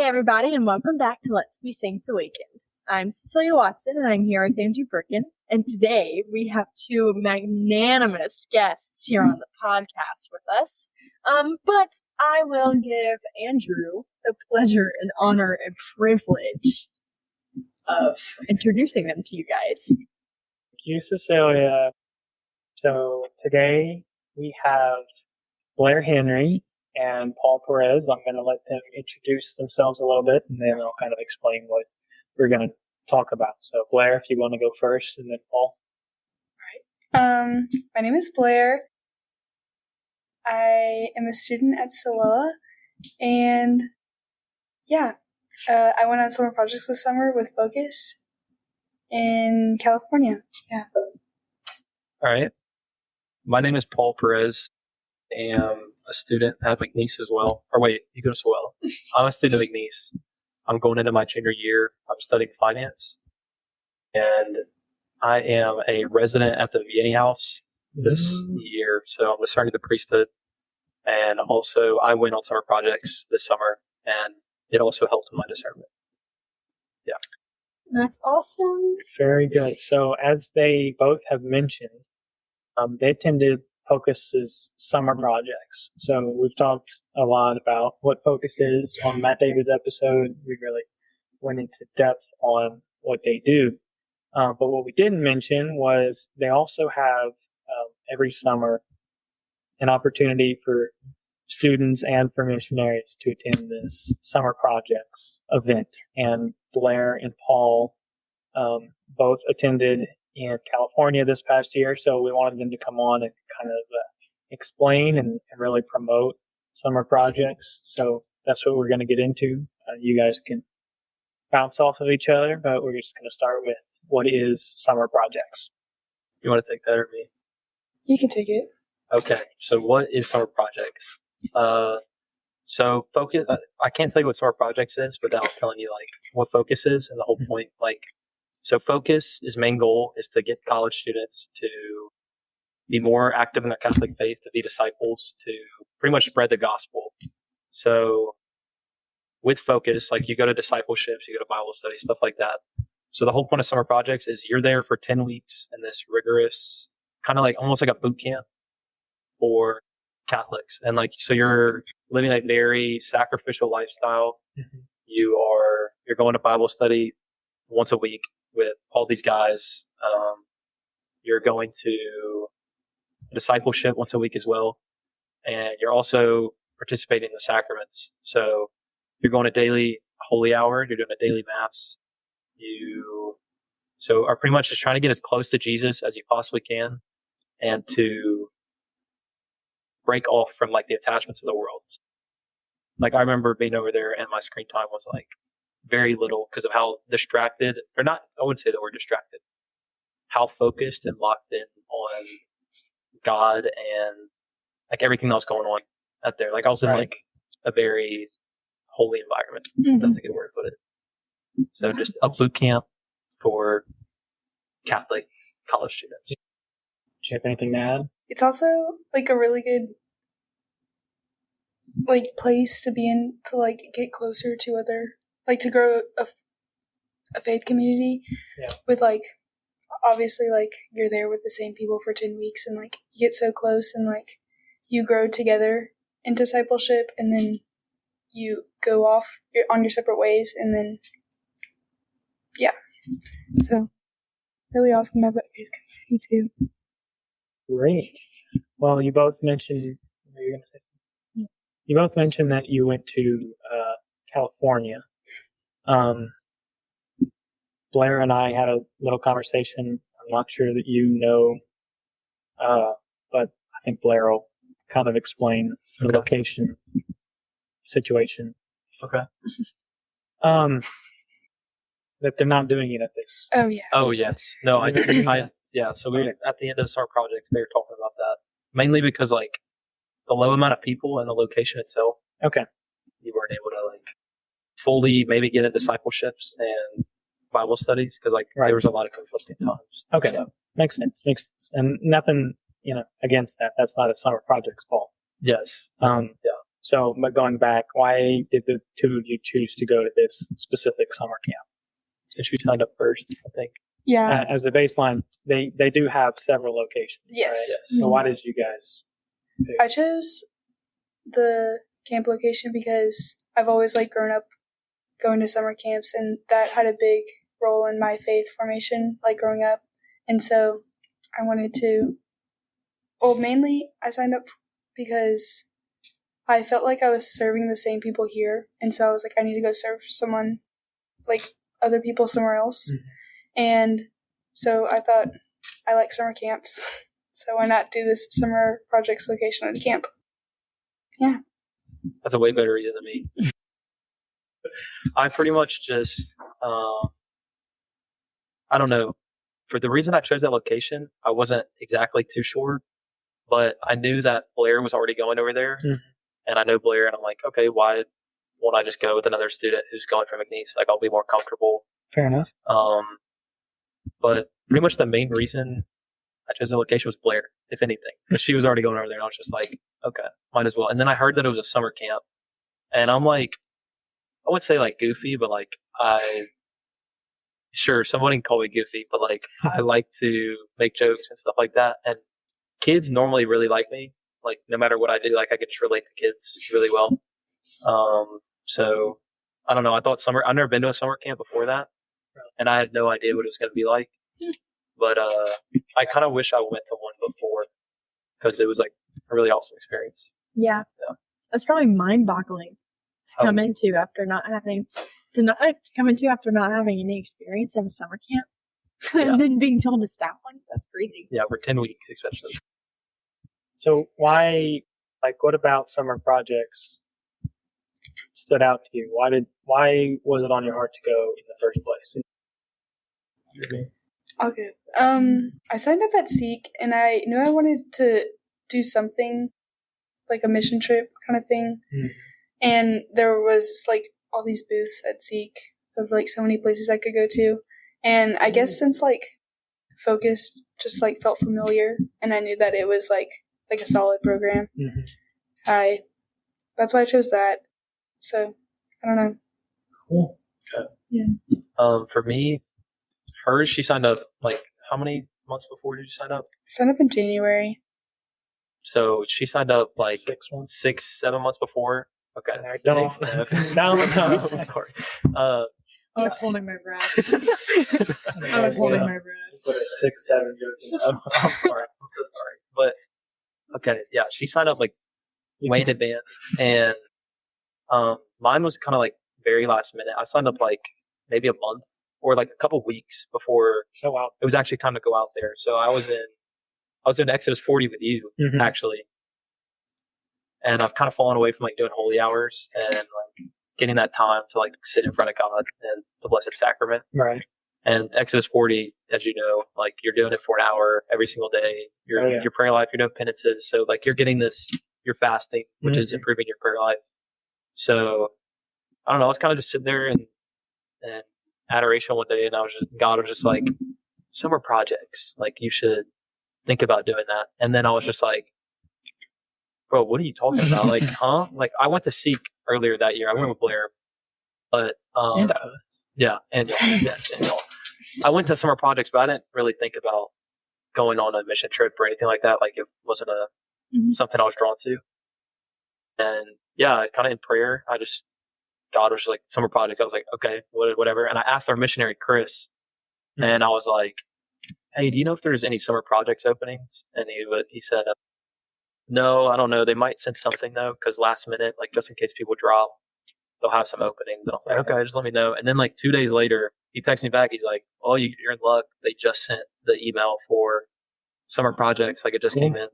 Hey everybody, and welcome back to Let's Be Saints Awakened. I'm Cecilia Watson, and I'm here with Andrew Birkin. And today we have two magnanimous guests here on the podcast with us. But I will give Andrew the pleasure and honor and privilege of introducing them to you guys. Thank you, Cecilia. So today we have Blair Henry and Paul Perez. I'm going to let them introduce themselves a little bit, and then I'll kind of explain what we're going to talk about. So, Blair, if you want to go first, and then Paul. All right. My name is Blair. I am a student at Solella, and I went on summer projects this summer with Focus in California. Yeah. All right. My name is Paul Perez. I am a student at McNeese as well. Or wait, you go to Solella. I'm a student at McNeese. I'm going into my junior year. I'm studying finance. And I am a resident at the VA house this year. So I'm discerning the priesthood. And also, I went on summer projects this summer, and it also helped in my discernment. Yeah. That's awesome. Very good. So, as they both have mentioned, they attended Focus's summer projects. So we've talked a lot about what Focus is on Matt David's episode. We really went into depth on what they do. But what we didn't mention was they also have every summer an opportunity for students and for missionaries to attend this summer projects event. And Blair and Paul both attended in California this past year, so we wanted them to come on and kind of explain and really promote summer projects. So that's what we're going to get into. You guys can bounce off of each other, but we're just going to start with what is summer projects. You want to take that or me? You can take it. Okay. So what is summer projects? So Focus, I can't tell you what summer projects is without telling you like what Focus is and the whole point. So Focus's main goal is to get college students to be more active in their Catholic faith, to be disciples, to pretty much spread the gospel. So with Focus, like you go to discipleships, you go to Bible studies, stuff like that. So the whole point of summer projects is you're there for 10 weeks in this rigorous, kind of like almost like a boot camp for Catholics. And like, so you're living a very sacrificial lifestyle. Mm-hmm. You're going to Bible study once a week with all these guys. You're going to discipleship once a week as well. And you're also participating in the sacraments. So you're going to daily holy hour. You're doing a daily mass. You are pretty much just trying to get as close to Jesus as you possibly can and to break off from like the attachments of the world. Like I remember being over there and my screen time was like very little because of how distracted, or not, I wouldn't say that we're distracted, how focused and locked in on God and like everything that was going on out there. Like I was in like a very holy environment. Mm-hmm. That's a good word to put it. So just a boot camp for Catholic college students. Do you have anything to add? It's also like a really good like place to be in to like get closer to other, like to grow a faith community with like, obviously like you're there with the same people for 10 weeks and like you get so close and like you grow together in discipleship and then you go off on your separate ways and then so really awesome to have that faith community too. Great. Well, you both mentioned that you went to California. Blair and I had a little conversation. I'm not sure that you know, but I think Blair will kind of explain the location situation. Okay. That they're not doing it at this. Oh yeah. Oh yes. No, so we at the end of our projects they were talking about that. Mainly because like the low amount of people and the location itself. Okay. You weren't able to like fully maybe get into discipleships and Bible studies because like there was a lot of conflicting times. Okay. So, Makes sense. And nothing, against that. That's not a summer project's fault. Yes. So, but going back, why did the two of you choose to go to this specific summer camp? Since you signed up first, I think. Yeah. As the baseline, they do have several locations. Yes. Right? Yes. So why did you guys pick? I chose the camp location because I've always like grown up going to summer camps, and that had a big role in my faith formation, like growing up. And so I wanted to. Well, mainly I signed up because I felt like I was serving the same people here, and so I was like, I need to go serve someone, like other people somewhere else. Mm-hmm. And so I thought, I like summer camps, so why not do this summer projects location at a camp? Yeah. That's a way better reason than me. I pretty much just, I don't know. For the reason I chose that location, I wasn't exactly too sure, but I knew that Blair was already going over there, and I know Blair, and I'm like, okay, why won't I just go with another student who's going from McNeese? Like, I'll be more comfortable. Fair enough. But pretty much the main reason I chose the location was Blair, if anything, because she was already going over there, and I was just like, okay, might as well. And then I heard that it was a summer camp, and I'm like, I wouldn't say like goofy, but like sure, somebody can call me goofy, but like I like to make jokes and stuff like that. And kids normally really like me. Like no matter what I do, like I can just relate to kids really well. So I don't know. I thought I've never been to a summer camp before that, and I had no idea what it was going to be like. But I kind of wish I went to one before because it was like a really awesome experience. Yeah. That's probably mind-boggling to come into after not having any experience in a summer camp, and then being told to staff one. That's crazy. Yeah, for 10 weeks especially. So why, like, what about summer projects stood out to you? Why was it on your heart to go in the first place? Okay. I signed up at Seek, and I knew I wanted to do something like a mission trip kind of thing. Mm-hmm. And there was just, like all these booths at Seek of like so many places I could go to. And I guess since like Focus just like felt familiar, and I knew that it was like a solid program, that's why I chose that. So I don't know. Cool. Okay. Yeah. For me, she signed up like how many months before did you sign up? I signed up in January. So she signed up like 7 months before. Okay. No. I'm sorry. I was holding my breath. I was holding my breath. Put a 6, 7 joke. I'm sorry. I'm so sorry. But okay, yeah, she signed up like way in advance, and mine was kind of like very last minute. I signed up like maybe a month or like a couple weeks before it was actually time to go out there. So I was in Exodus 40 with you actually, and I've kind of fallen away from like doing holy hours and like getting that time to like sit in front of God and the Blessed Sacrament. Right. And Exodus 40, as you know, like you're doing it for an hour every single day. Your prayer life, you're doing penances. So like you're getting this, you're fasting, which is improving your prayer life. So I don't know. I was kind of just sitting there and adoration one day, and God was just like, summer projects, like you should think about doing that. And then I was just like, bro, what are you talking about? Like, huh? Like I went to Seek earlier that year. I went with Blair, but yeah, and yes, and I went to summer projects, but I didn't really think about going on a mission trip or anything like that. Like it wasn't something I was drawn to. And yeah, kind of in prayer, God was just like, summer projects. I was like, okay, whatever. And I asked our missionary, Chris, and I was like, hey, do you know if there's any summer projects openings? And he said, no, I don't know. They might send something though, because last minute, like just in case people drop, they'll have some openings. And I was like, okay, just let me know. And then like 2 days later, he texts me back. He's like, oh, you're in luck. They just sent the email for summer projects. Like it just came in.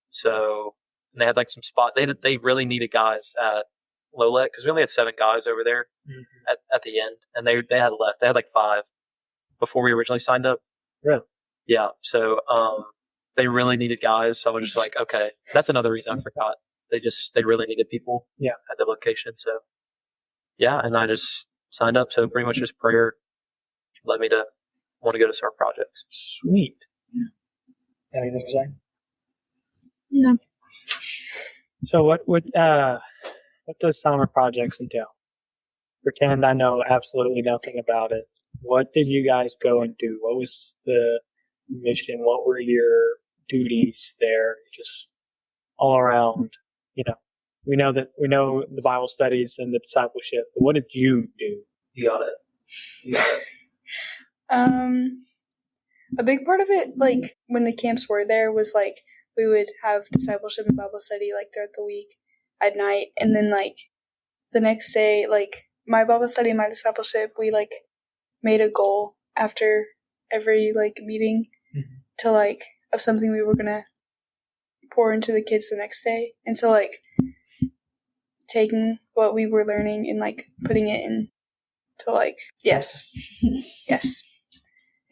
So and they had like some spot. They really needed guys at Lolek because we only had 7 guys over there at the end, and they had left. They had like 5 before we originally signed up. Really? Yeah. So they really needed guys. So I was just like, okay, that's another reason I forgot. They really needed people. At the location. So yeah, and I just signed up. So pretty much just prayer led me to want to go to summer projects. Sweet. Anything to say? No. So what does summer projects entail? Pretend I know absolutely nothing about it. What did you guys go and do? What was the mission? What were your duties there? Just all around, you know. We know the Bible studies and the discipleship, but what did you do? You got it. You got it. A big part of it, like when the camps were there, was like we would have discipleship and Bible study like throughout the week at night, and then like the next day, like my Bible study and my discipleship, we like made a goal after every like meeting to like of something we were gonna pour into the kids the next day, and so like taking what we were learning and like putting it in to like yes.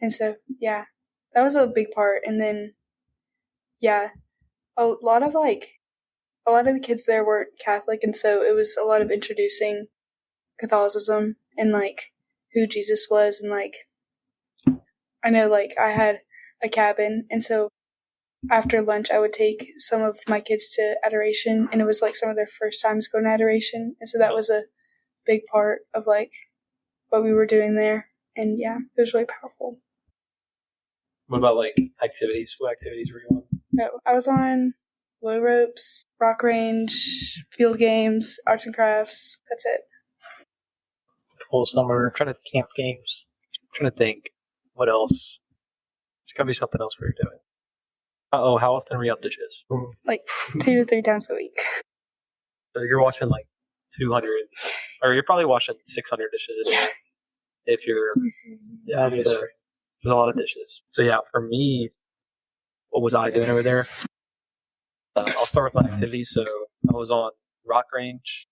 And so, yeah, that was a big part. And then, yeah, a lot of the kids there weren't Catholic. And so it was a lot of introducing Catholicism and, like, who Jesus was. And, like, I know, like, I had a cabin. And so after lunch, I would take some of my kids to adoration. And it was, like, some of their first times going to adoration. And so that was a big part of, like, what we were doing there. And, yeah, it was really powerful. What about like activities? What activities were you on? Oh, I was on low ropes, rock range, field games, arts and crafts. That's it. Whole summer I'm trying to camp games. think what else. There's gotta be something else we were doing. How often were you on dishes? Like 2 to 3 times a week. So you're washing like 200, or you're probably washing 600 dishes a day. If you're, That is so right. there's a lot of dishes. So yeah, for me, what was I doing over there? I'll start with my activities. So I was on rock range,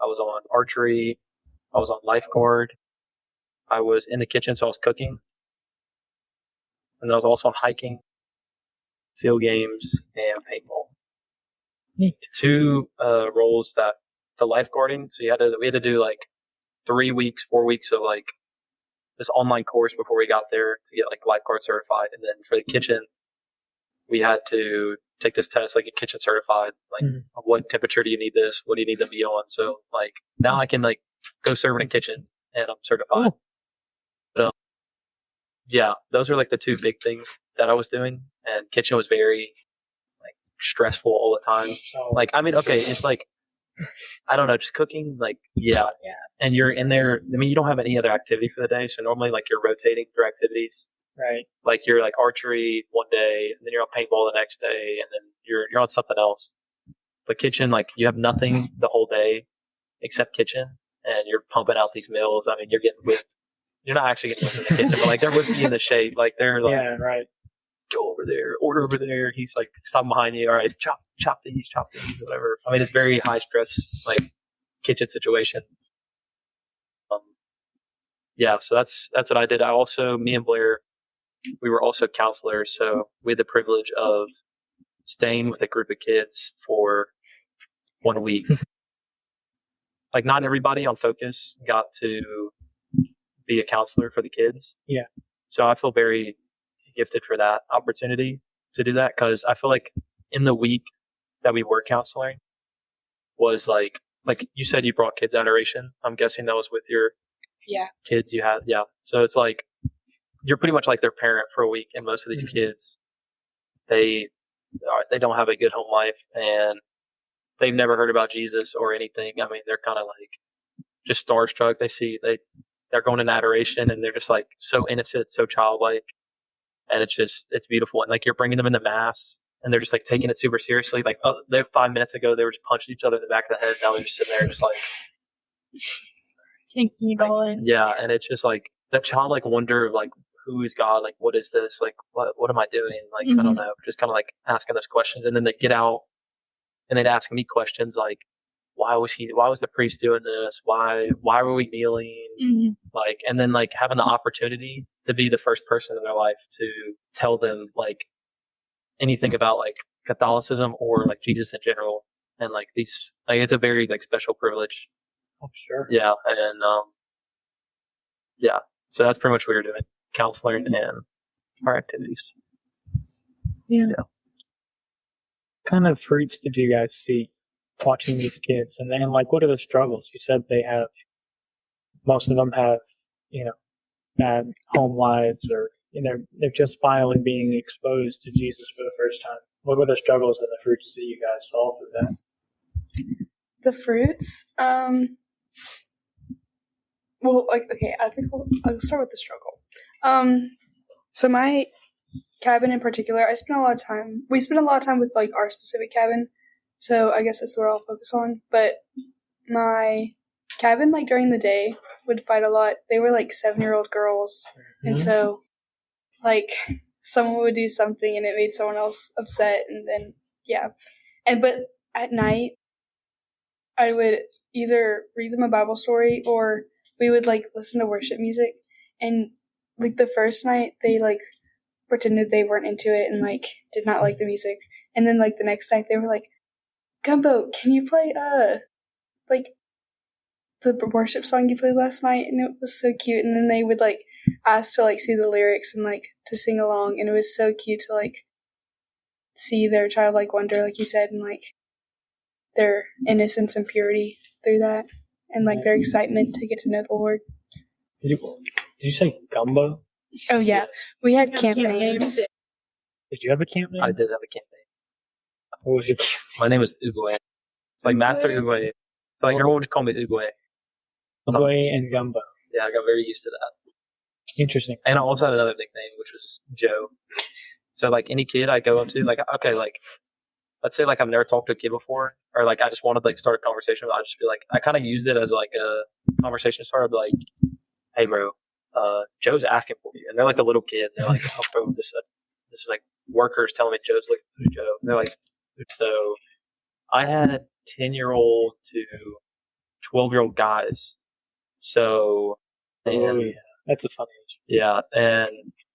I was on archery, I was on lifeguard, I was in the kitchen, so I was cooking, and then I was also on hiking, field games, and paintball. Neat. 2 roles that the lifeguarding. So we had to do like 3 weeks, 4 weeks of like this online course before we got there to get like lifeguard certified, and then for the kitchen, we had to take this test, like get kitchen certified. Like, what temperature do you need this? What do you need to be on? So like now I can like go serve in a kitchen and I'm certified. But, yeah, those are like the 2 big things that I was doing, and kitchen was very like stressful all the time. So, Like, I mean, okay, it's like, I don't know, just cooking, like, yeah. And you're in there, I mean, you don't have any other activity for the day, so normally, like, you're rotating through activities. right. Like, you're, like, archery one day, and then you're on paintball the next day, and then you're on something else. But kitchen, like, you have nothing the whole day except kitchen, and you're pumping out these meals. I mean, you're getting whipped. You're not actually getting whipped in the kitchen, but, like, they're whipping you in the shape. Like, they're, like, Yeah, right. go over there, order over there. He's like stopping behind you. All right, chop these, whatever. I mean, it's very high stress, like kitchen situation. Yeah, so that's what I did. Me and Blair, we were also counselors, so we had the privilege of staying with a group of kids for 1 week. Like, not everybody on Focus got to be a counselor for the kids. Yeah. So I feel very gifted for that opportunity to do that, because I feel like in the week that we were counseling was like you said, you brought kids adoration. I'm guessing that was with your kids you had. Yeah. So it's like you're pretty much like their parent for a week, and most of these kids, they don't have a good home life, and they've never heard about Jesus or anything. I mean, they're kind of like just starstruck. They're going in adoration, and they're just like so innocent, so childlike. And it's beautiful. And like, you're bringing them into mass, and they're just like taking it super seriously. Like, 5 minutes ago, they were just punching each other in the back of the head. Now they're just sitting there just like taking it all in. Yeah. And it's just like that childlike wonder of like, who is God? Like, what is this? Like, what am I doing? Like, I don't know. Just kind of like asking those questions. And then they get out and they'd ask me questions like, why was the priest doing this? Why were we kneeling? Like, and then like having the opportunity to be the first person in their life to tell them like anything about like Catholicism or like Jesus in general. And like these, like, it's a very like special privilege. Oh, sure. Yeah. And, yeah. So that's pretty much what you're doing. Counseling and our activities. Yeah. What kind of fruits did you guys see watching these kids, and then like, what are the struggles? You said most of them have, bad home lives, or they're just finally being exposed to Jesus for the first time. What were the struggles and the fruits that you guys saw through that? The fruits, well, like, okay, I think I'll start with the struggle. So my cabin in particular, we spend a lot of time with like our specific cabin, so I guess that's what I'll focus on. But my cabin, like during the day, would fight a lot. They were like 7-year-old girls, and so like someone would do something and it made someone else upset, and then but at night I would either read them a Bible story or we would like listen to worship music. And like the first night they like pretended they weren't into it and like did not like the music, and then like the next night they were like, Gumbo, can you play like the worship song you played last night? And it was so cute. And then they would like ask to like see the lyrics and like to sing along, and it was so cute to like see their childlike wonder, like you said, and like their innocence and purity through that, and like their excitement to get to know the Lord. Did you say Gumbo? Oh yeah, we had camp names. Did you have a camp name? I did have a camp name. What was your camp? My name was Oogway. It's like Master Oogway. So like everyone would just call me Oogway. Oogway and Gumbo. Yeah, I got very used to that. Interesting. And I also had another nickname, which was Joe. So like any kid I go up to, like, okay, like let's say like I've never talked to a kid before, or like I just wanted to like start a conversation with, I'd just be like, I kind of used it as like a conversation starter. I'd be like, hey bro, Joe's asking for you. And they're like a little kid. They're like, oh bro, this is like workers telling me Joe's like, who's Joe? And they're like, so I had 10-year-old to 12-year-old guys. So, and that's a fun age. Yeah. And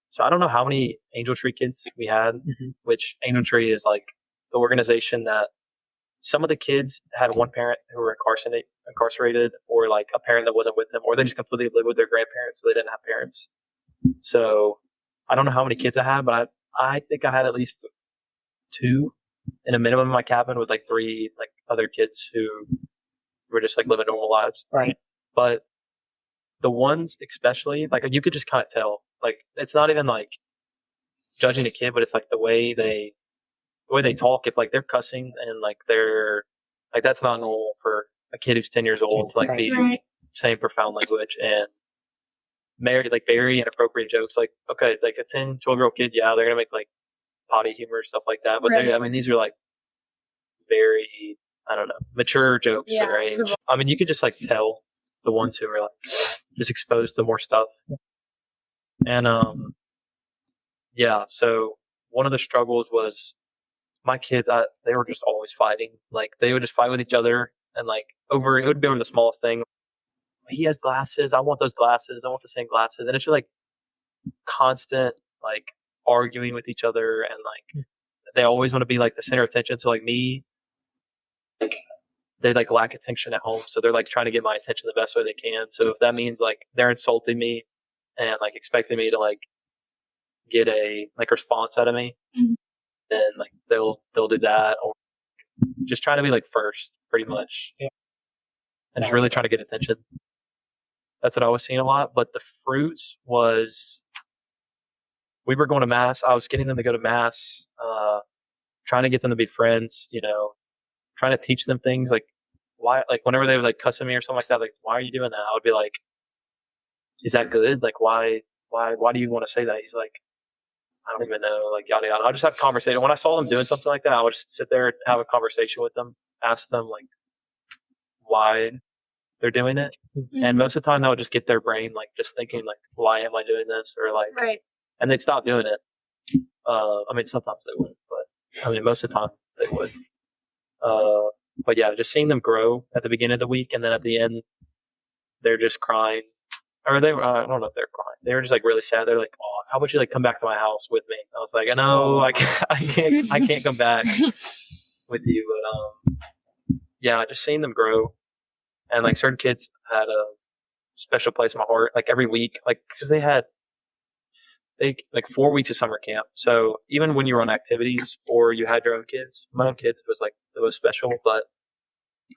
so I don't know how many Angel Tree kids we had, which Angel Tree is like the organization that some of the kids had one parent who were incarcerated, or like a parent that wasn't with them, or they just completely lived with their grandparents, so they didn't have parents. So I don't know how many kids I had, but I think I had at least 2 in a minimum in my cabin, with like 3 like other kids who were just like living normal lives. Right. But the ones especially, like you could just kind of tell, like it's not even like judging a kid, but it's like the way they talk. If like they're cussing and like they're like, that's not normal for a kid who's 10 years old to like be saying profound language and very inappropriate jokes. Like, okay, like a 10, 12-year-old kid, yeah, they're gonna make like potty humor, stuff like that. But these are like very, I don't know, mature jokes for their age. I mean, you could just like tell the ones who are like just exposed to more stuff. And so one of the struggles was my kids, they were just always fighting. Like they would just fight with each other, and like it would be over the smallest thing. He has glasses. I want those glasses. I want the same glasses. And it's just like constant like arguing with each other, and like they always want to be like the center of attention. So like me, like they like lack attention at home, so they're like trying to get my attention the best way they can. So if that means like they're insulting me and like expecting me to like get a like response out of me, then like they'll do that, or just trying to be like first, pretty much, and just really trying to get attention. That's what I was seeing a lot. But the fruits was, we were going to mass. I was getting them to go to mass, trying to get them to be friends, trying to teach them things like why, like whenever they would like cuss at me or something like that, like, why are you doing that? I would be like, is that good? Like, why do you want to say that? He's like, I don't even know, like yada yada. I'll just have a conversation. When I saw them doing something like that, I would just sit there and have a conversation with them, ask them like why they're doing it. And most of the time that would just get their brain like just thinking like, why am I doing this? Or like, and they'd stop doing it. I mean, sometimes they wouldn't, but I mean, most of the time they would. But yeah, just seeing them grow at the beginning of the week, and then at the end, they're just crying. Or they were, I don't know if they're crying. They were just like really sad. They're like, "Oh, how about you like come back to my house with me?" I was like, "No, I can't come back with you." But yeah, just seeing them grow, and like certain kids had a special place in my heart. Like every week, like because they like 4 weeks of summer camp. So even when you were on activities or you had your own kids, my own kids was like the most special. But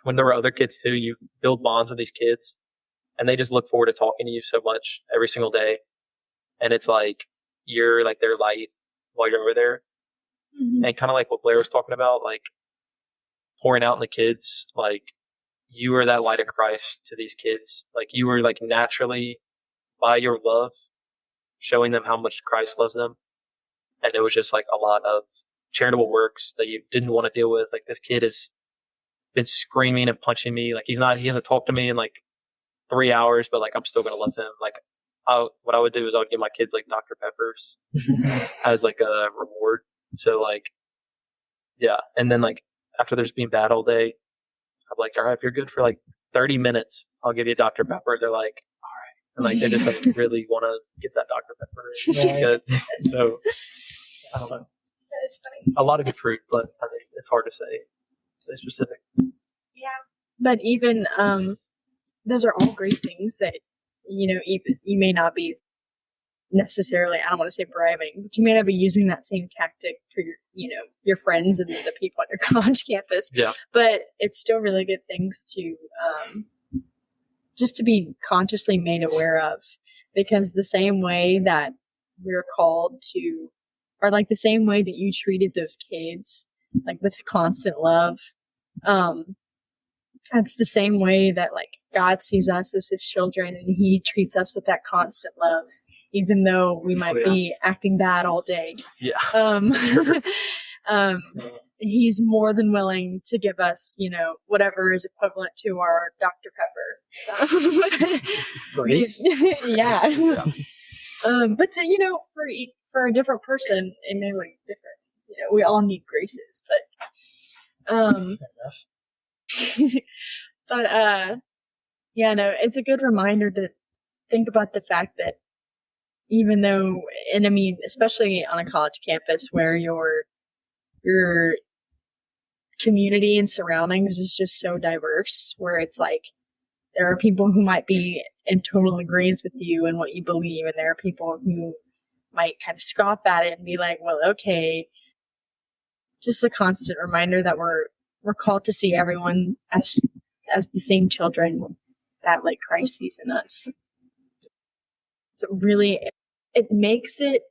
when there were other kids too, you build bonds with these kids, and they just look forward to talking to you so much every single day. And it's like you're like their light while you're over there. Mm-hmm. And kind of like what Blair was talking about, like pouring out in the kids, like you are that light of Christ to these kids. Like you were like naturally, by your love, showing them how much Christ loves them. And it was just like a lot of charitable works that you didn't want to deal with. Like this kid has been screaming and punching me. Like he hasn't talked to me in like 3 hours, but like I'm still gonna love him. Like what I would do is I would give my kids like Dr. Peppers as like a reward. So like, yeah. And then like after there's being bad all day, I'm like, all right, if you're good for like 30 minutes, I'll give you a Dr. Pepper. They're like, all right. And like, they just like really want to get that Dr. Pepper. Good. So I don't know. That is funny. A lot of good fruit, but I mean, it's hard to say specific. Yeah. But even, those are all great things that, even you may not be necessarily, I don't want to say bribing, but you may not be using that same tactic for your friends and the people on your college campus. Yeah. But it's still really good things to just to be consciously made aware of, because the same way that we're called to, or like the same way that you treated those kids, like with constant love, that's the same way that like God sees us as his children, and he treats us with that constant love, even though we might be acting bad all day. Yeah. He's more than willing to give us, whatever is equivalent to our Dr. Pepper. Grace. Yeah. But for a different person, it may look different. We all need graces, but it's a good reminder to think about the fact that even though, and I mean, especially on a college campus where your community and surroundings is just so diverse, where it's like there are people who might be in total agreement with you and what you believe, and there are people who might kind of scoff at it and be like, well, okay. Just a constant reminder that we're called to see everyone as the same children that like Christ sees in us. So really, it makes it,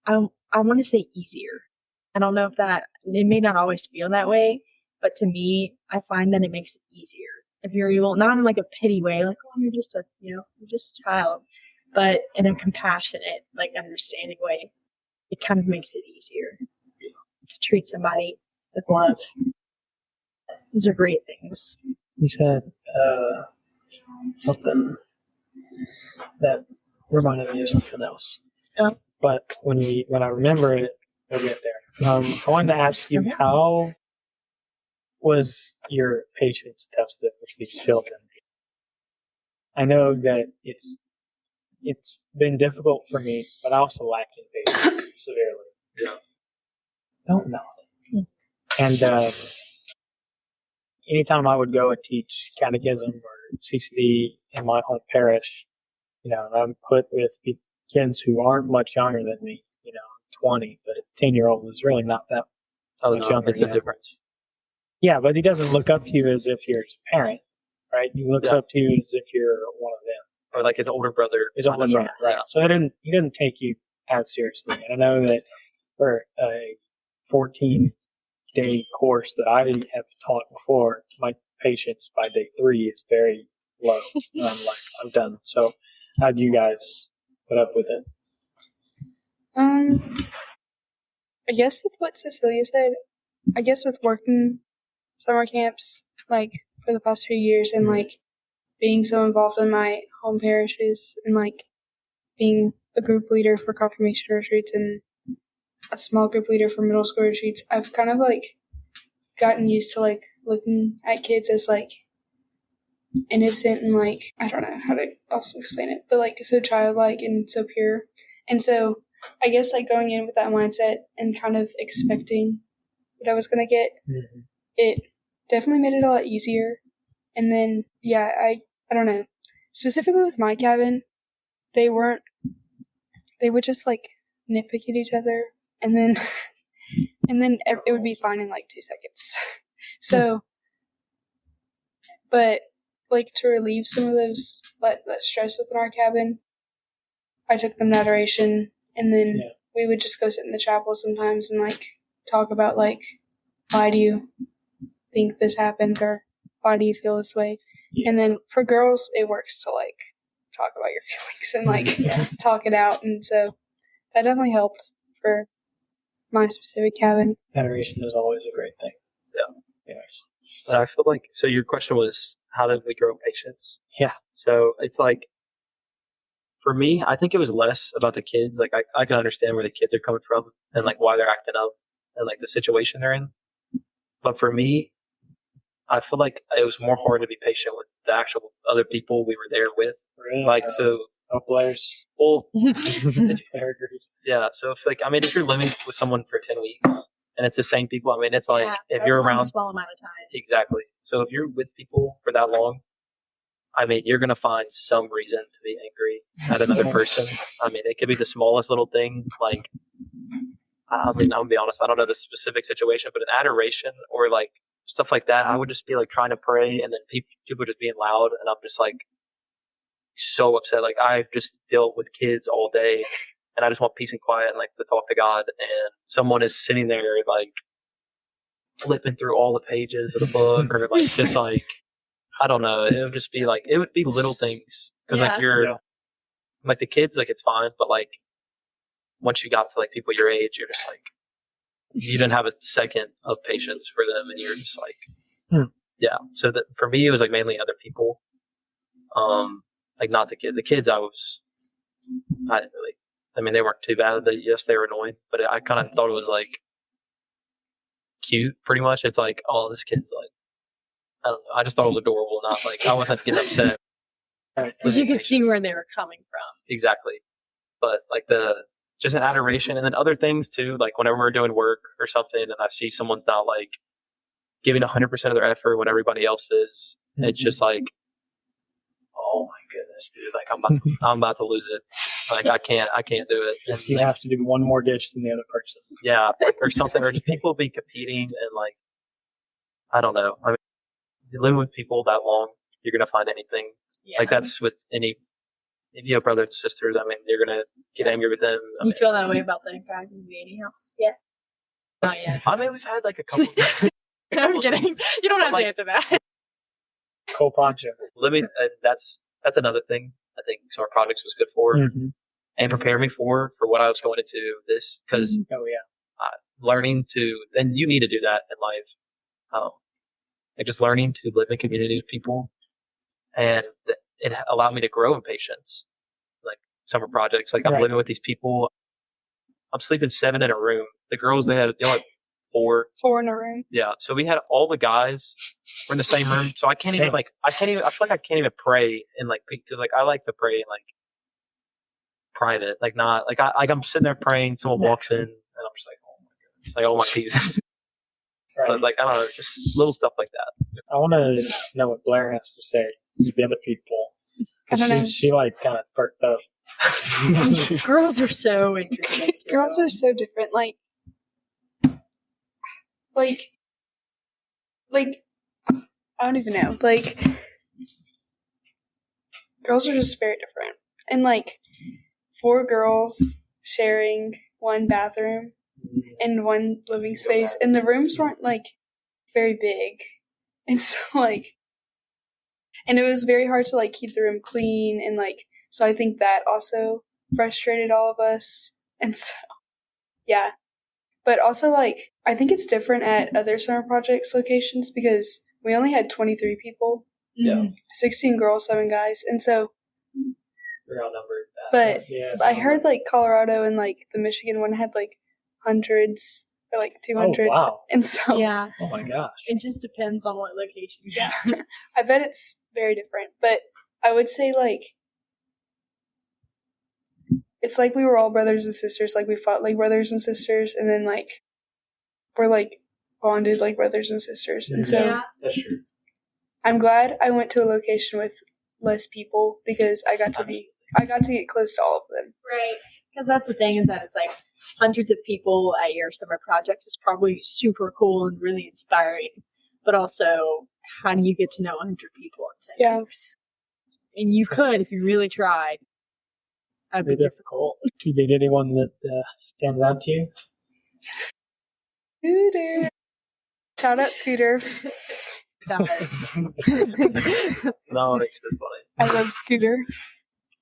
I want to say, easier. I don't know if it may not always feel that way, but to me, I find that it makes it easier. If you're able, not in like a pity way, like, oh, you're just you're just a child, but in a compassionate, like understanding way, it kind of makes it easier to treat somebody with love. These are great things. You said something that reminded me of something else. Oh. But when I remember it, we'll get there. I wanted to ask you, how was your patience tested with these children? I know that it's been difficult for me, but I also lack in patience severely. Yeah. Don't know. And anytime I would go and teach catechism or CCD in my home parish, I'm put with kids who aren't much younger than me, 20, but a 10-year-old is really not that much younger. It's a difference. Yeah, but he doesn't look up to you as if you're his parent, right? He looks up to you as if you're one of them. Or like his older brother. Right. Yeah. So he doesn't take you as seriously. And I know that for a 14-day course that I have taught before, my patience by day 3 is very low. And I'm like, I'm done. So how do you guys put up with it? I guess with what Cecilia said, I guess with working summer camps, like, for the past few years, and, like, being so involved in my home parishes, and, like, being a group leader for confirmation retreats and a small group leader for middle school retreats, I've kind of, like, gotten used to, like, looking at kids as, like, innocent and, like, I don't know how to also explain it, but, like, so childlike and so pure. And so I guess, like, going in with that mindset and kind of expecting what I was going to get, it definitely made it a lot easier. And then, yeah, I don't know. Specifically with my cabin, they would just, like, nitpick at each other, and then it would be fine in, like, 2 seconds. So But like to relieve some of those that stress within our cabin, I took them to adoration, and then we would just go sit in the chapel sometimes and like talk about like, why do you think this happened, or why do you feel this way? And then for girls, it works to like talk about your feelings and like talk it out, and so that definitely helped for my specific cabin. Adoration is always a great thing. Yeah. And I feel like, so your question was, how did we grow patience? Yeah. So it's like, for me, I think it was less about the kids. Like, I can understand where the kids are coming from and like why they're acting up and like the situation they're in. But for me, I feel like it was more hard to be patient with the actual other people we were there with. Really? Like, Blair's. Well, yeah. So if you're living with someone for 10 weeks and it's the same people, I mean, it's like, if you're around a small amount of time. Exactly. So if you're with people for that long, I mean, you're going to find some reason to be angry at another person. I mean, it could be the smallest little thing. Like, I mean, I'm going to be honest, I don't know the specific situation, but an adoration or like stuff like that, I would just be like trying to pray, and then people just being loud, and I'm just like so upset. Like, I just dealt with kids all day, and I just want peace and quiet and like to talk to God, and someone is sitting there like flipping through all the pages of the book, or like just like, I don't know. It would just be like, it would be little things. Cause like like the kids, like it's fine. But like once you got to like people your age, you're just like, you didn't have a second of patience for them. And you're just like, yeah. So that for me, it was like mainly other people. Like not the kid. The kids, I didn't really, I mean, they weren't too bad. Yes, they were annoying, but I kind of thought it was like cute pretty much. It's like, oh, this kid's like, I don't know. I just thought it was adorable, not like I wasn't getting upset. Because you could see where they were coming from. Exactly. But like just an adoration, and then other things too, like whenever we're doing work or something and I see someone's not like giving 100% of their effort when everybody else is, it's just like, oh my goodness, dude, like I'm about to lose it. Like I can't do it. And you have to do one more ditch than the other person. Yeah, or something, or just people be competing and like, I don't know. I mean, you live with people that long, you're going to find anything. Yeah. Like that's with if you have brothers and sisters, I mean, you're going to get angry with them. You feel that way about the guys in the 80 house? Yeah. Not yet. I mean, we've had like a couple. I'm kidding. You don't have to answer that. Cool poncho. Living, that's another thing I think Summer Projects was good for, and prepare me for what I was going into this, because learning to, and you need to do that in life. Like just learning to live in community with people, and it allowed me to grow in patience. Like Summer Projects, like I'm living with these people. I'm sleeping 7 in a room. The girls, they had 4 in a room. Yeah, so we had all the guys were in the same room. So I feel like I can't even pray in like, because like I like to pray in like private, like not like I'm sitting there praying. Someone walks in, and I'm just like, oh my goodness, like all my peace. But like, I don't know, just little stuff like that. I want to know what Blair has to say to the other people. I don't know. She like kind of perked up. Girls are so interesting. Girls are so different. Like, I don't even know. Like, girls are just very different. And like, 4 girls sharing one bathroom and one living space, and the rooms weren't like very big, and so like, and it was very hard to like keep the room clean, and like, so I think that also frustrated all of us, and so yeah. But also like, I think it's different at other summer projects locations because we only had 23 people, 16 girls, 7 guys, and so we're outnumbered. But I heard like Colorado and like the Michigan one had like hundreds or like 200s. Oh, wow. And so oh my gosh, it just depends on what location you are. I bet it's very different, but I would say like it's like we were all brothers and sisters, like we fought like brothers and sisters, and then like we're like bonded like brothers and sisters. And so that's true. I'm glad I went to a location with less people because I got to get close to all of them. Right. Because that's the thing, is that it's like hundreds of people at your summer project is probably super cool and really inspiring. But also how do you get to know 100 people in 10 Yeah. weeks? And you could if you really tried. That'd be difficult. Do you meet anyone that stands out to you? Scooter. Shout out Scooter. Stop it. No, it's just funny. I love Scooter.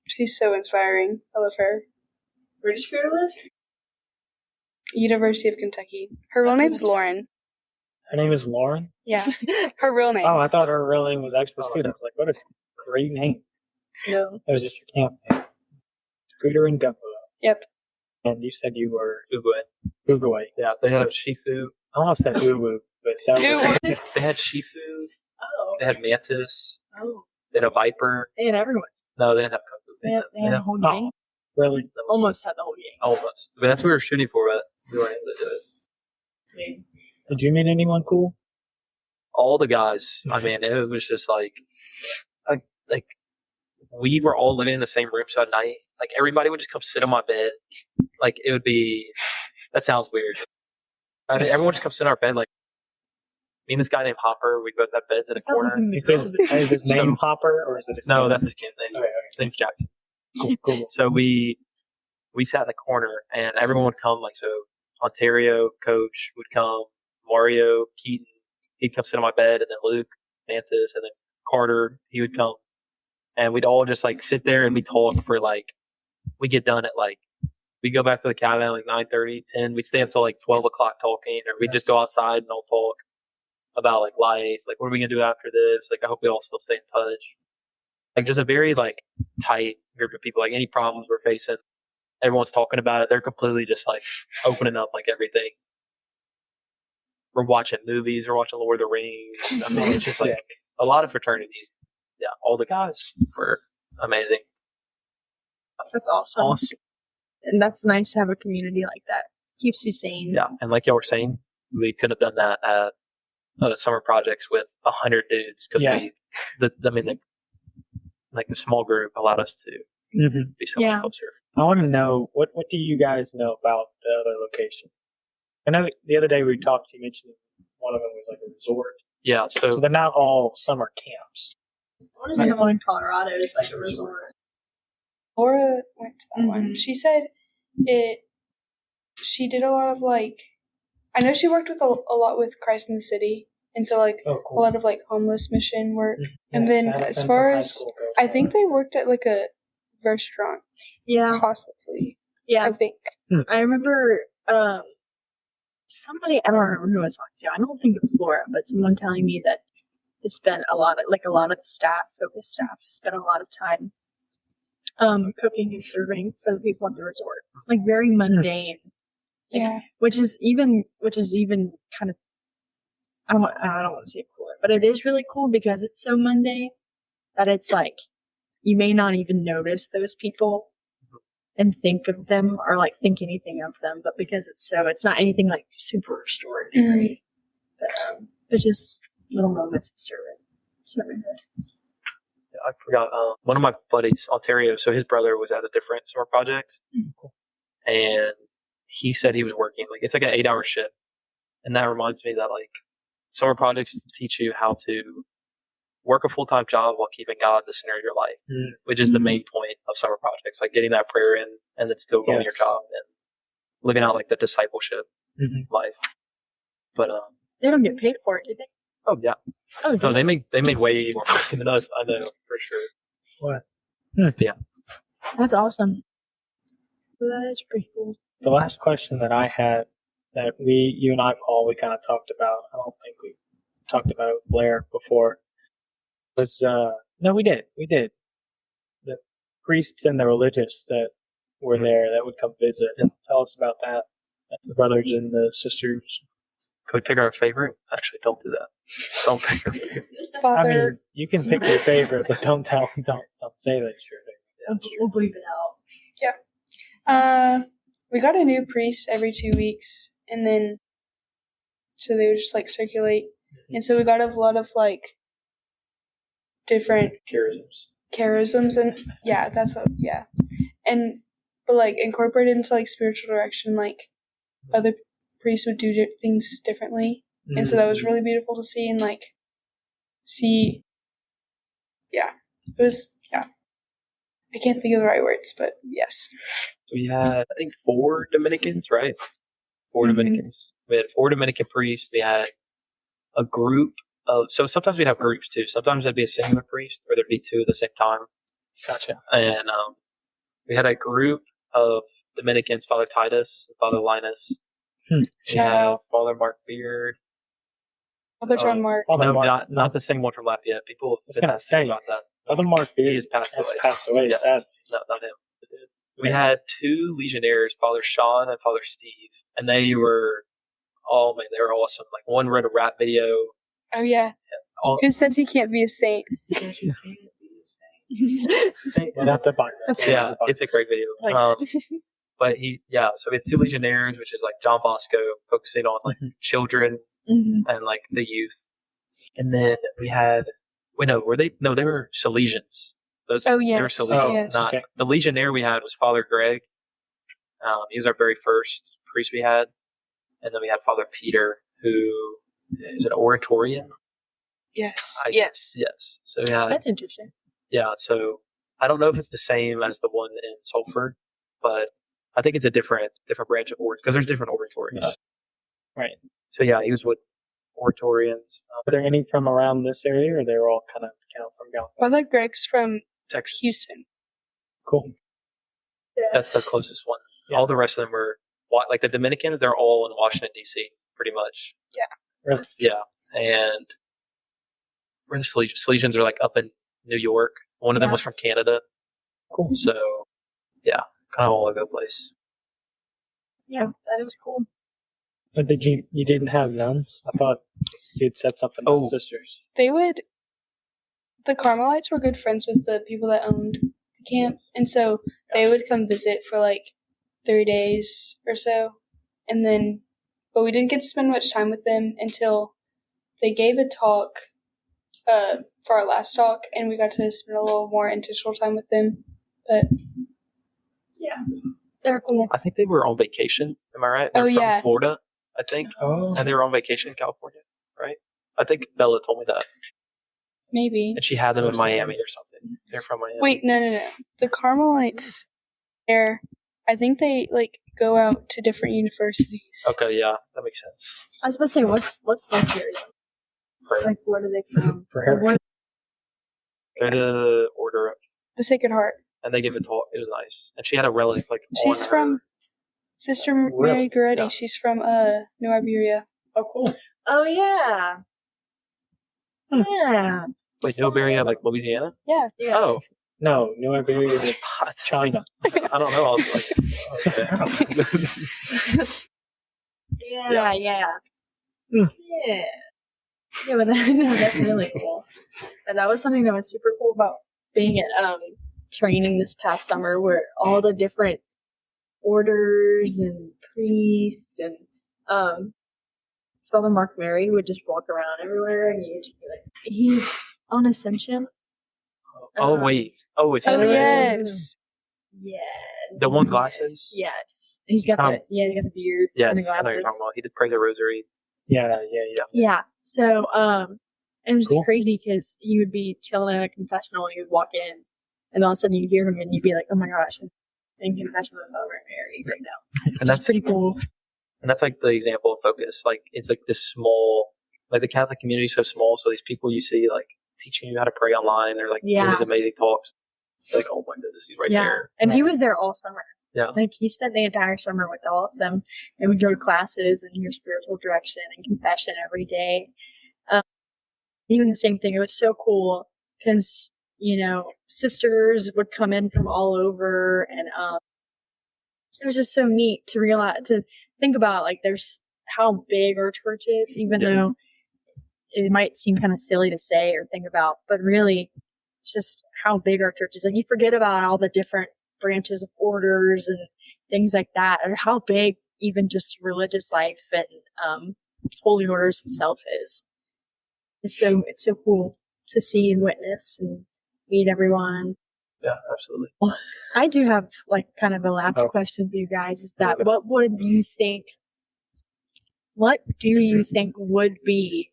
She's so inspiring. I love her. Where does Scooter live? University of Kentucky. Her real name's Lauren. Her name is Lauren? Yeah. Her real name. Oh, I thought her real name was Expert Scooter. I was like, what a great name. No. That was just your camp name. Scooter and Gumbo. Yep. And you said you were Oogway. Oogway. Yeah, they had a Shifu. I almost said Uwu, but that was... They had Shifu. Oh. They had Mantis. Oh. They had a Viper. They had everyone. No, they didn't have Kung Fu. They had the whole Oh. gang. Really? Almost had the whole gang. Almost. But that's what we were shooting for, but we weren't able to do it. I mean, Did you meet anyone cool? All the guys, I mean, it was just like we were all living in the same room, so at night, like everybody would just come sit on my bed. Like it would be, that sounds weird. I mean, everyone would just come sit on our bed. Like me and this guy named Hopper, we both have beds in a corner. Is his name Hopper or is it his No, name? that's his kid name. Okay. His name's Jackson. Cool. So we sat in the corner, and everyone would come. Like so, Ontario coach would come, Mario Keaton, he'd come sit on my bed, and then Luke Mantis, and then Carter, he would come, and we'd all just like sit there and we talk for like we get done at like we go back to the cabin at like 9:30, 10. We'd stay up till like 12 o'clock talking, or we'd just go outside and all talk about like life, like what are we gonna do after this? Like I hope we all still stay in touch. Like just a very like tight group of people. Like any problems we're facing, everyone's talking about it. They're completely just like opening up like everything. We're watching movies. We're watching Lord of the Rings. I mean, it's just like a lot of fraternities. Yeah, all the guys were amazing. that's awesome. And that's nice to have a community like that. Keeps you sane. Yeah, and like y'all were saying, we could have done that at summer projects with 100 dudes because the small group allowed us to be so much closer. I want to know, what do you guys know about the other location? I know the other day we talked, you mentioned one of them was like a resort. Yeah, So they're not all summer camps. What is the one in Colorado? It's like a resort. Laura went to that one. She said she did a lot of like, I know she worked with a lot with Christ in the City. And so like a lot of like homeless mission work. And then as far as, I think they worked at like a restaurant. Yeah. Possibly. Yeah. I think. I remember somebody, I don't remember who I was talking to. I don't think it was Laura, but someone telling me that they spent a lot of staff, focused staff, spent a lot of time cooking and serving for the people at the resort. Like very mundane. Yeah. Which is even kind of, I don't want to say cooler, but it is really cool because it's so mundane that it's like you may not even notice those people and think of them or like think anything of them, but because it's not anything like super extraordinary. But just little moments of serving. It's really good. I forgot. One of my buddies, Ontario, so his brother was at a different summer project, and he said he was working like it's like an 8-hour shift, and that reminds me that like summer projects teach you how to work a full-time job while keeping God the center of your life, which is the main point of summer projects, like getting that prayer in and then still going your job and living out like the discipleship life. But they don't get paid for it, do they? Oh yeah. Oh, no, they made way more money than us. I know for sure. What? Yeah. That's awesome. That is pretty cool. The last question that I had that you and I, Paul, we kind of talked about. I don't think we talked about it with Blair before. Was no, we did. The priests and the religious that were there that would come visit. Tell us about that. The brothers and the sisters. Could we pick our favorite? Actually, don't do that. Don't pick our favorite. Father. I mean, you can pick your favorite, but don't say that it's your favorite. We'll bleep it out. Yeah. We got a new priest every 2 weeks, and then so they would just like circulate, and so we got a lot of like different charisms, and but like incorporated into like spiritual direction, like other priests would do things differently, and so that was really beautiful to see, and like see. Yeah, it was. Yeah, I can't think of the right words, but yes. So we had, I think, 4 Dominicans, right? 4 Mhm. Dominicans. We had 4 Dominican priests. We had a group of, so sometimes we'd have groups too. Sometimes there'd be a singular priest, or there'd be 2 at the same time. Gotcha. And we had a group of Dominicans, Father Titus, Father Linus. We Shout have out. Father Mark Beard. Father John Mark. Father No, Mark. not the same one from Lafayette. People have been gonna asking say, about that. Father Mark He Beard has passed has away. passed away. Yes. Sad. No, not him. We had 2 legionnaires, Father Sean and Father Steve, and they were, oh man, they were awesome. Like, one read a rap video. Oh yeah. All, Who says he can't be a saint? We'll have to find that. yeah, it's a great video. But so we had 2 legionnaires, which is like John Bosco, focusing on like children and like the youth. And then we had, they were Salesians. Those, Oh, They were yes. Salesians. Yes. Not, Okay. the legionnaire we had was Father Greg. He was our very first priest we had. And then we had Father Peter, who is an Oratorian. Yes. Yes. So yeah, That's interesting. yeah. So I don't know if it's the same as the one in Salford, but I think it's a different branch of oratory, because there's different oratories. Right. So yeah, he was with Oratorians. Are there any from around this area, or they're all kind of from California? Father Greg's from Texas. Houston. Cool. That's the closest one. Yeah. All the rest of them were, like the Dominicans, they're all in Washington, D.C., pretty much. Really? Yeah. And where the Salesians are like up in New York. One of them was from Canada. Cool. So yeah, kind of all over the place. Yeah, that is cool. But you didn't have nuns? I thought you'd said something about sisters. The Carmelites were good friends with the people that owned the camp, and so they would come visit for like 3 days or so, and then, but we didn't get to spend much time with them until they gave a talk for our last talk, and we got to spend a little more intentional time with them. But yeah, they're cool. I think they were on vacation. Am I right? They're from Florida, I think, and they were on vacation in California, right? I think Bella told me that. Maybe. And she had them in Miami or something. They're from Miami. Wait, no. The Carmelites, I think they like go out to different universities. Okay, yeah, that makes sense. I was about to say, what's their jersey? Prayer. Like, where do they come? Prayer. They're the Order of, The Sacred Heart. and they gave a talk. It was nice. And she had a relic like. She's from Sister Mary Goretti. Yeah. She's from New Iberia. Oh, cool. Oh yeah. Yeah. Wait, New Iberia, like Louisiana? Yeah. Oh, No, New Iberia is China. I don't know. I was like, okay. Yeah. Yeah, but that's really cool. And that was something that was super cool about being at training this past summer, where all the different orders and priests and Father Mark Mary would just walk around everywhere, and you'd just be like, he's on Ascension. Oh wait. Oh, it's yes. Yeah. The one glasses. Yes. He's got he's got the beard Yes, and the I know what glasses. you're talking about. He did pray the rosary. Yeah. Yeah. So, it was Cool. crazy because you would be chilling in a confessional and you would walk in, and all of a sudden you'd hear him and you'd be like, oh my gosh, I'm in confession with Father Mary right now. And that's pretty cool. And that's like the example of focus. Like, it's like this small, like the Catholic community is so small. So these people you see like teaching you how to pray online, they're like doing these amazing talks. Like, oh my goodness, he's right there. And he was there all summer. Yeah. Like, he spent the entire summer with all of them, and we'd go to classes and hear spiritual direction and confession every day. Even the same thing. It was so cool because, sisters would come in from all over, and it was just so neat to think about, like, there's how big our church is, even though it might seem kind of silly to say or think about, but really it's just how big our church is. And you forget about all the different branches of orders and things like that, or how big even just religious life and holy orders itself is. It's so cool to see and witness and meet everyone. Yeah, absolutely. I do have like kind of a last question for you guys, is that what do you think would be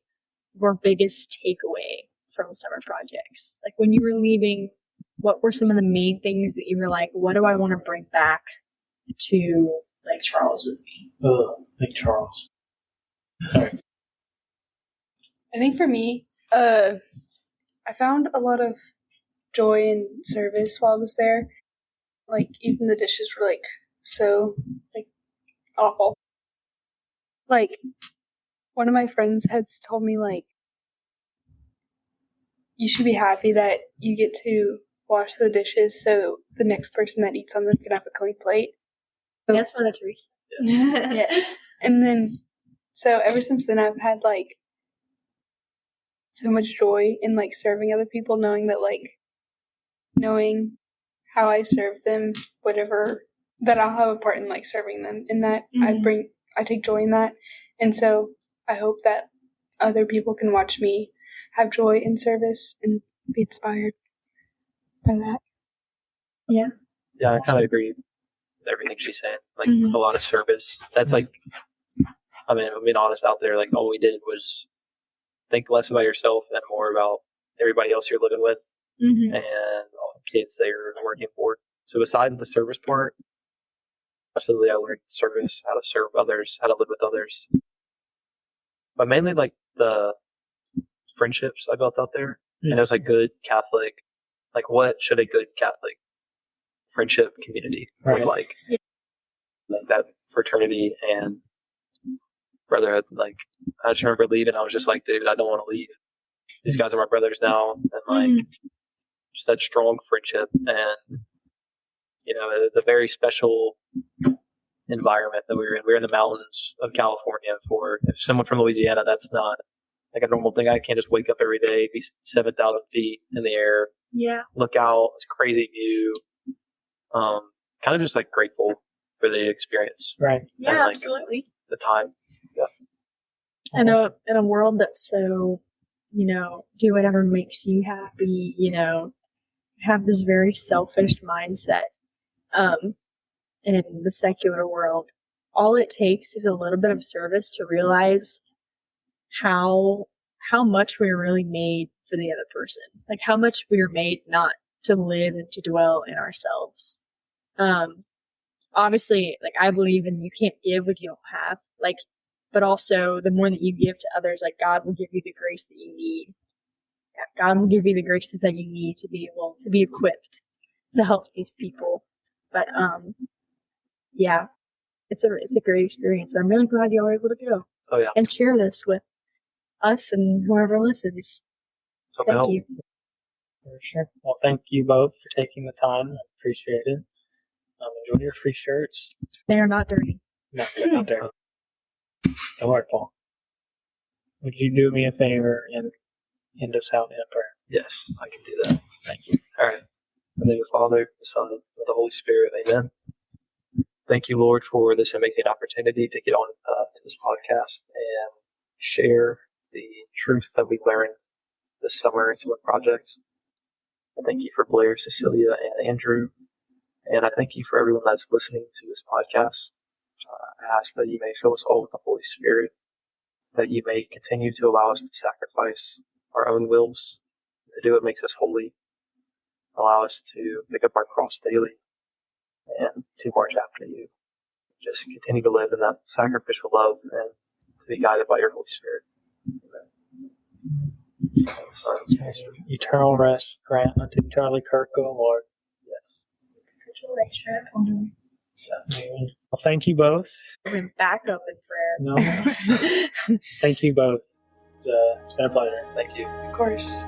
your biggest takeaway from summer projects? Like when you were leaving, what were some of the main things that you were like, what do I want to bring back to Lake Charles with me? Lake Charles. Sorry. I think for me, I found a lot of joy in service while I was there. Like, even the dishes were, like, so, like, awful. Like, one of my friends has told me, like, you should be happy that you get to wash the dishes so the next person that eats on them can have a clean plate. So, That's Mother Teresa. yes. And then, so ever since then, I've had, like, so much joy in, like, serving other people, knowing that, like, knowing how I serve them, whatever, that I'll have a part in, like, serving them, and that I take joy in that. And so I hope that other people can watch me have joy in service and be inspired by that. Yeah. Yeah, I kind of agree with everything she's saying. Like, a lot of service. That's like, I mean, I'm being honest out there, like, all we did was think less about yourself and more about everybody else you're living with and all the kids that you're working for. So besides the service part, absolutely, I learned service, how to serve others, how to live with others. But mainly, like, the friendships I built out there. And it was like good Catholic, like, what should a good Catholic friendship community look like? Like that fraternity and brotherhood. Like, I just remember leaving, I was just like, dude, I don't want to leave. These guys are my brothers now. And like, just that strong friendship and, you know, the very special environment that we were in. We were in the mountains of California. For if someone from Louisiana, that's not like a normal thing. I can't just wake up every day, be 7,000 feet in the air, look out, it's a crazy view. Kind of just like grateful for the experience. Right. Yeah, and, like, absolutely. the time. Yeah. And in a world that's so, you know, do whatever makes you happy, you know, have this very selfish mindset in the secular world. All it takes is a little bit of service to realize how much we're really made for the other person. Like how much we are made not to live and to dwell in ourselves. Obviously, like I believe in you can't give what you don't have. Like, but also the more that you give to others, like God will give you the grace that you need. God will give you the graces that you need to be able to be equipped to help these people. But yeah, it's a great experience. I'm really glad you were able to go. Oh yeah. And share this with us and whoever listens. Thank you. For sure. Well, thank you both for taking the time. I appreciate it. Enjoy your free shirts. They are not dirty. No, they're not dirty. Don't worry, Paul. Would you do me a favor and end us out in a prayer? Yes, I can do that. Thank you. All right. In the name of the Father, the Son, and the Holy Spirit. Amen. Thank you, Lord, for this amazing opportunity to get on to this podcast and share the truth that we learned this summer in summer projects. I thank you for Blair, Cecilia, and Andrew. And I thank you for everyone that's listening to this podcast. I ask that you may fill us all with the Holy Spirit, that you may continue to allow us to sacrifice our own wills, to do what makes us holy, allow us to pick up our cross daily and to march after you. Just continue to live in that sacrificial love and to be guided by your Holy Spirit. Amen. Son, Eternal rest grant unto Charlie Kirk, O Lord. yes. Amen. Well, thank you both. We're back up in prayer. No. Thank you both. It's been a pleasure. Thank you. Of course.